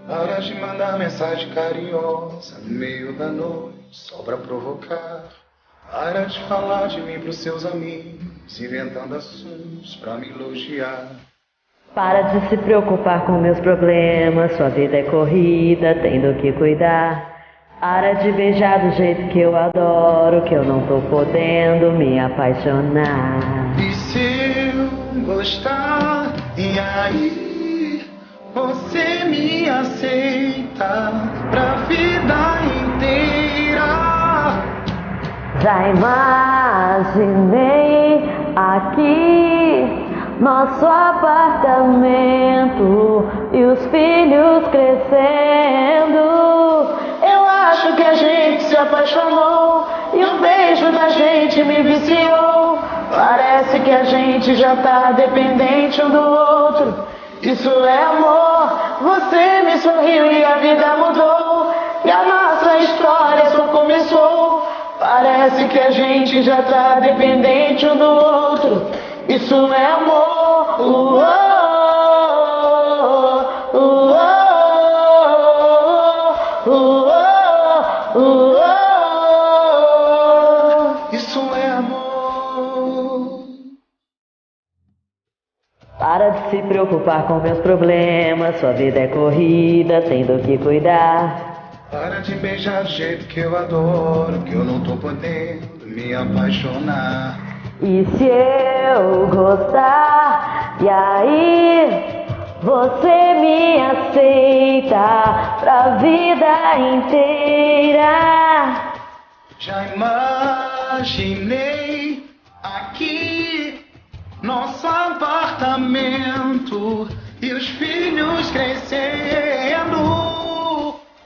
Para de mandar mensagem carinhosa no meio da noite, só pra provocar. Para de falar de mim pros seus amigos, inventando assuntos pra me elogiar. Para de se preocupar com meus problemas, sua vida é corrida, tendo que cuidar. Para de beijar do jeito que eu adoro, que eu não tô podendo me apaixonar. E se eu gostar, e aí você me aceita pra vida inteira? Já imaginei aqui nosso apartamento e os filhos crescendo. Eu acho que a gente se apaixonou e o beijo da gente me viciou. Parece que a gente já tá dependente um do outro. Isso é amor. Você me sorriu e a vida mudou, e a nossa história só começou. Parece que a gente já tá dependente um do outro. Isso é amor. Isso é amor. Para de se preocupar com meus problemas, sua vida é corrida, tendo que cuidar. Para de beijar do jeito que eu adoro, que eu não tô podendo me apaixonar. E se eu gostar, e aí você me aceita pra vida inteira? Já imaginei aqui nosso apartamento e os filhos crescendo.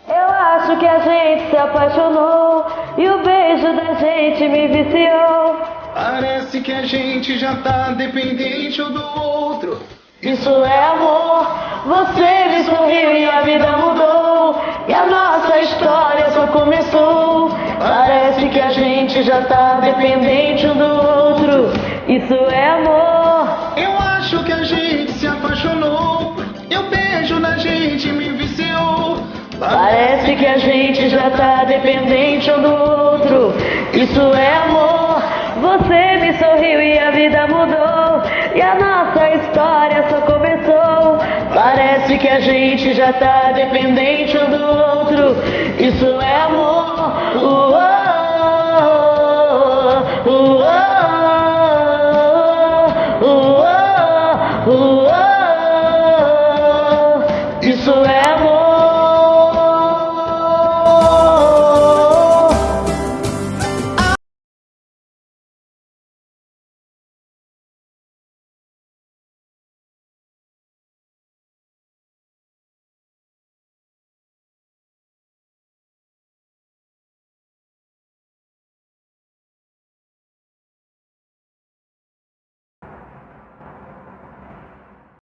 Eu acho que a gente se apaixonou e o beijo da gente me viciou. Parece que a gente já tá dependente um do outro. Isso é amor. Você me sorriu e a vida mudou, e a nossa história só começou. Parece que a gente já tá dependente um do outro. Isso é amor. Eu acho que a gente se apaixonou e o beijo da gente me viciou. Parece que a gente já tá dependente um do outro. Isso é amor. Você me sorriu e a vida mudou, e a nossa história só começou. Parece que a gente já tá dependente um do outro. Isso é amor. Uou, uou, uou, uou, uou.